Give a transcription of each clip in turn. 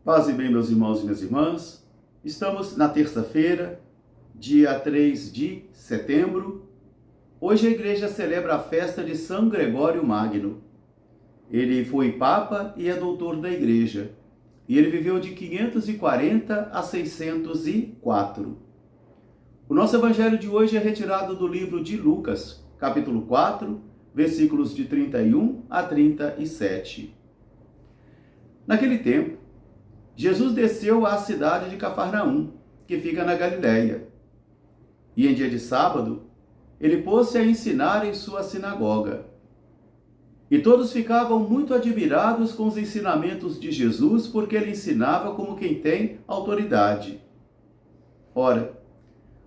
Paz e bem, meus irmãos e minhas irmãs. Estamos na terça-feira, dia 3 de setembro. Hoje a igreja celebra a festa de São Gregório Magno. Ele foi papa e é doutor da igreja. E ele viveu de 540 a 604. O nosso evangelho de hoje é retirado do livro de Lucas, capítulo 4, versículos de 31 a 37. Naquele tempo, Jesus desceu à cidade de Cafarnaum, que fica na Galiléia. E em dia de sábado, ele pôs-se a ensinar em sua sinagoga. E todos ficavam muito admirados com os ensinamentos de Jesus, porque ele ensinava como quem tem autoridade. Ora,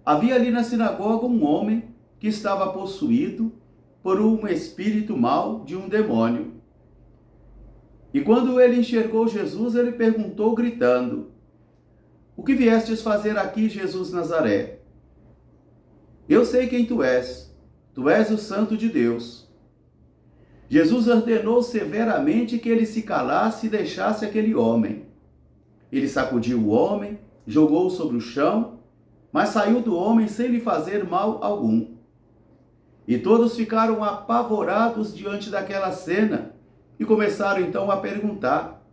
havia ali na sinagoga um homem que estava possuído por um espírito mau de um demônio. E quando ele enxergou Jesus, ele perguntou, gritando: "O que viestes fazer aqui, Jesus Nazaré? Eu sei quem tu és o Santo de Deus." Jesus ordenou severamente que ele se calasse e deixasse aquele homem. Ele sacudiu o homem, jogou-o sobre o chão, mas saiu do homem sem lhe fazer mal algum. E todos ficaram apavorados diante daquela cena, e começaram então a perguntar: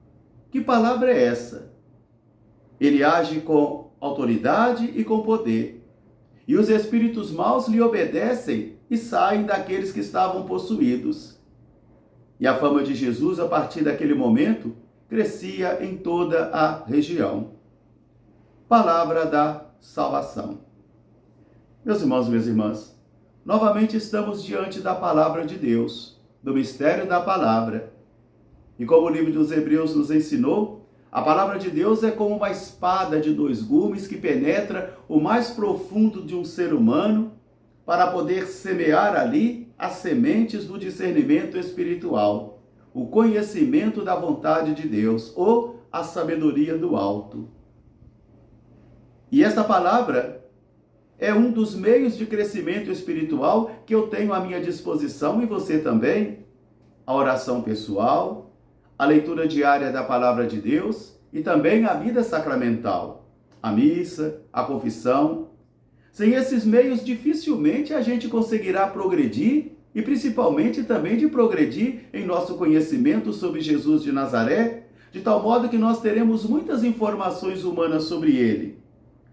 que palavra é essa? Ele age com autoridade e com poder, e os espíritos maus lhe obedecem e saem daqueles que estavam possuídos. E a fama de Jesus, a partir daquele momento, crescia em toda a região. Palavra da salvação. Meus irmãos e minhas irmãs, novamente estamos diante da palavra de Deus, do mistério da palavra. E como o livro dos Hebreus nos ensinou, a palavra de Deus é como uma espada de dois gumes que penetra o mais profundo de um ser humano para poder semear ali as sementes do discernimento espiritual, o conhecimento da vontade de Deus ou a sabedoria do alto. E esta palavra é um dos meios de crescimento espiritual que eu tenho à minha disposição, e você também: a oração pessoal, a leitura diária da palavra de Deus e também a vida sacramental, a missa, a confissão. Sem esses meios, dificilmente a gente conseguirá progredir, e principalmente também de progredir em nosso conhecimento sobre Jesus de Nazaré, de tal modo que nós teremos muitas informações humanas sobre ele,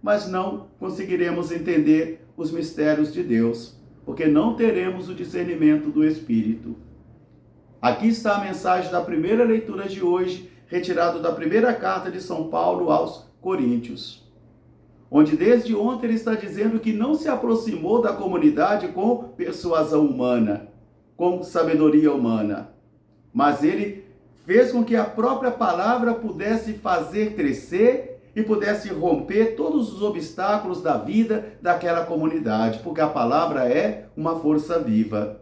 mas não conseguiremos entender os mistérios de Deus, porque não teremos o discernimento do Espírito. Aqui está a mensagem da primeira leitura de hoje, retirado da primeira carta de São Paulo aos Coríntios, onde desde ontem ele está dizendo que não se aproximou da comunidade com persuasão humana, com sabedoria humana, mas ele fez com que a própria palavra pudesse fazer crescer e pudesse romper todos os obstáculos da vida daquela comunidade, porque a palavra é uma força viva.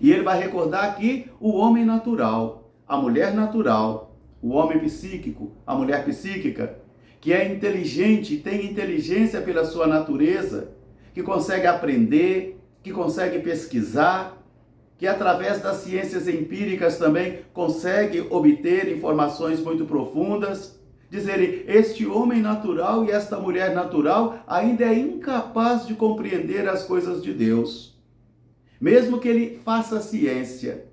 E ele vai recordar aqui o homem natural, a mulher natural, o homem psíquico, a mulher psíquica, que é inteligente, tem inteligência pela sua natureza, que consegue aprender, que consegue pesquisar, que através das ciências empíricas também consegue obter informações muito profundas. Diz ele, este homem natural e esta mulher natural ainda é incapaz de compreender as coisas de Deus. Mesmo que ele faça ciência,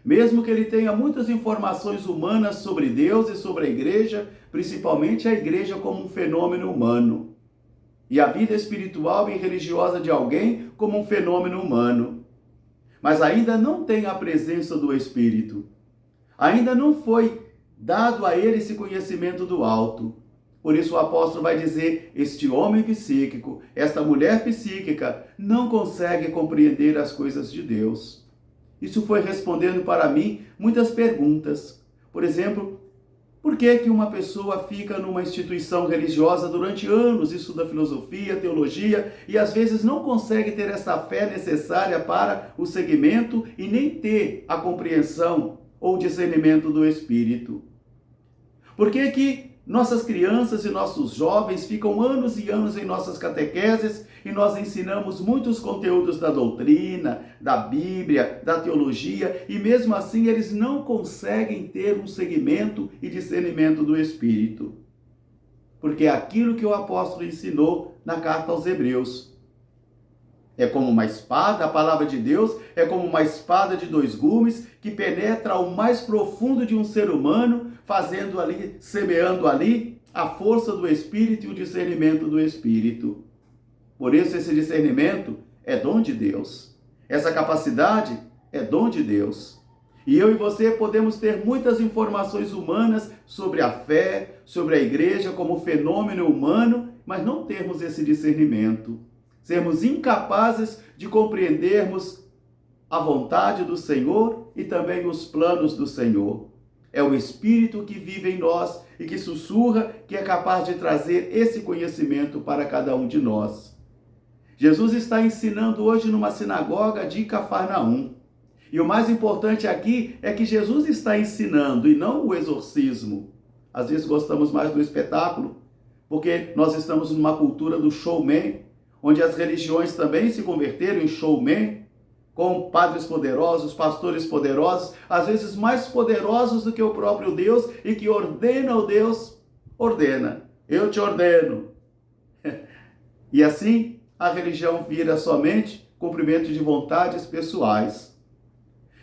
mesmo que ele tenha muitas informações humanas sobre Deus e sobre a igreja, principalmente a igreja como um fenômeno humano, e a vida espiritual e religiosa de alguém como um fenômeno humano, mas ainda não tem a presença do Espírito, ainda não foi dado a ele esse conhecimento do alto. Por isso o apóstolo vai dizer, este homem psíquico, esta mulher psíquica, não consegue compreender as coisas de Deus. Isso foi respondendo para mim muitas perguntas. Por exemplo, por que uma pessoa fica numa instituição religiosa durante anos, estuda filosofia, teologia, e às vezes não consegue ter essa fé necessária para o seguimento e nem ter a compreensão ou discernimento do Espírito? Por que nossas crianças e nossos jovens ficam anos e anos em nossas catequeses e nós ensinamos muitos conteúdos da doutrina, da Bíblia, da teologia, e mesmo assim eles não conseguem ter um segmento e discernimento do Espírito. Porque é aquilo que o apóstolo ensinou na carta aos Hebreus. É como uma espada, a palavra de Deus é como uma espada de dois gumes que penetra ao mais profundo de um ser humano, fazendo ali, semeando ali a força do Espírito e o discernimento do Espírito. Por isso esse discernimento é dom de Deus. Essa capacidade é dom de Deus. E eu e você podemos ter muitas informações humanas sobre a fé, sobre a igreja como fenômeno humano, mas não termos esse discernimento. Sermos incapazes de compreendermos a vontade do Senhor e também os planos do Senhor. É o Espírito que vive em nós e que sussurra, que é capaz de trazer esse conhecimento para cada um de nós. Jesus está ensinando hoje numa sinagoga de Cafarnaum. E o mais importante aqui é que Jesus está ensinando e não o exorcismo. Às vezes gostamos mais do espetáculo, porque nós estamos numa cultura do showman, onde as religiões também se converteram em showman, com padres poderosos, pastores poderosos, às vezes mais poderosos do que o próprio Deus, e que ordena o Deus, ordena, eu te ordeno. E assim, a religião vira somente cumprimento de vontades pessoais.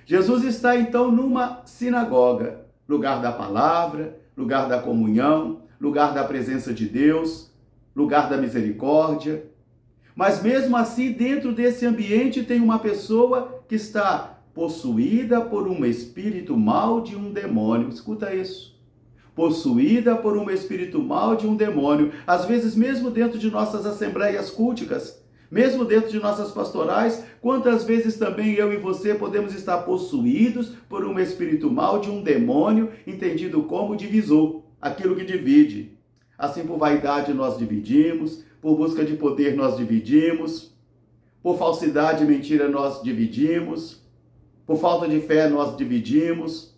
Jesus está então numa sinagoga, lugar da palavra, lugar da comunhão, lugar da presença de Deus, lugar da misericórdia. Mas mesmo assim, dentro desse ambiente tem uma pessoa que está possuída por um espírito mau de um demônio. Escuta isso. Possuída por um espírito mau de um demônio. Às vezes, mesmo dentro de nossas assembleias culticas, mesmo dentro de nossas pastorais, quantas vezes também eu e você podemos estar possuídos por um espírito mau de um demônio, entendido como divisor, aquilo que divide. Assim, por vaidade nós dividimos, por busca de poder nós dividimos, por falsidade e mentira nós dividimos, por falta de fé nós dividimos.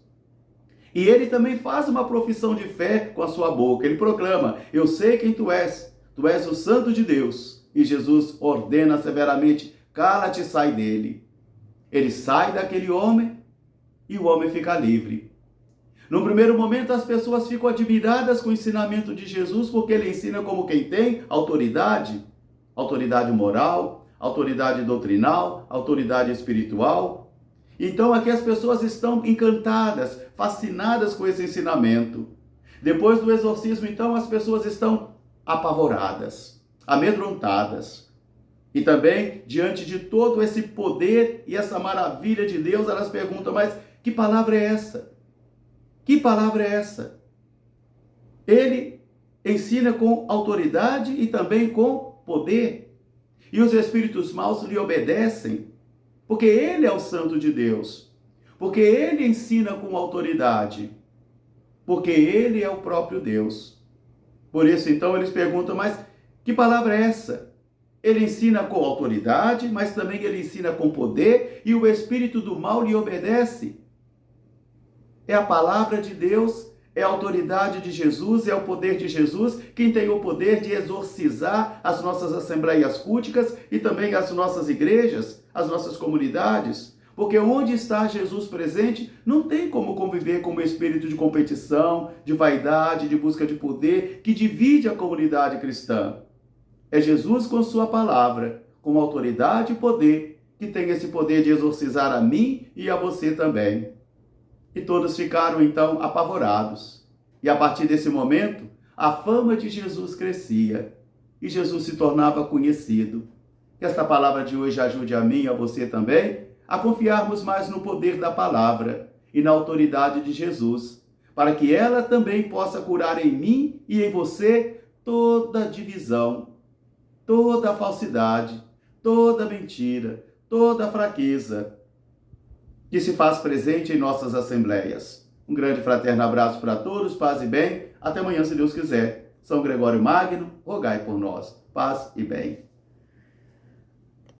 E ele também faz uma profissão de fé com a sua boca. Ele proclama, eu sei quem tu és o Santo de Deus. E Jesus ordena severamente, cala-te e sai dele. Ele sai daquele homem e o homem fica livre. No primeiro momento, as pessoas ficam admiradas com o ensinamento de Jesus, porque ele ensina como quem tem autoridade, autoridade moral, autoridade doutrinal, autoridade espiritual. Então, aqui as pessoas estão encantadas, fascinadas com esse ensinamento. Depois do exorcismo, então, as pessoas estão apavoradas, amedrontadas. E também, diante de todo esse poder e essa maravilha de Deus, elas perguntam, mas que palavra é essa? Que palavra é essa? Ele ensina com autoridade e também com poder. E os espíritos maus lhe obedecem, porque ele é o Santo de Deus. Porque ele ensina com autoridade. Porque ele é o próprio Deus. Por isso, então, eles perguntam, mas que palavra é essa? Ele ensina com autoridade, mas também ele ensina com poder, e o espírito do mal lhe obedece. É a palavra de Deus, é a autoridade de Jesus, é o poder de Jesus, quem tem o poder de exorcizar as nossas assembleias culticas e também as nossas igrejas, as nossas comunidades. Porque onde está Jesus presente, não tem como conviver com o espírito de competição, de vaidade, de busca de poder, que divide a comunidade cristã. É Jesus com sua palavra, com autoridade e poder, que tem esse poder de exorcizar a mim e a você também. E todos ficaram então apavorados. E a partir desse momento, a fama de Jesus crescia e Jesus se tornava conhecido. Que esta palavra de hoje ajude a mim e a você também a confiarmos mais no poder da palavra e na autoridade de Jesus, para que ela também possa curar em mim e em você toda divisão, toda falsidade, toda mentira, toda fraqueza que se faz presente em nossas assembleias. Um grande fraterno abraço para todos, paz e bem. Até amanhã, se Deus quiser. São Gregório Magno, rogai por nós. Paz e bem.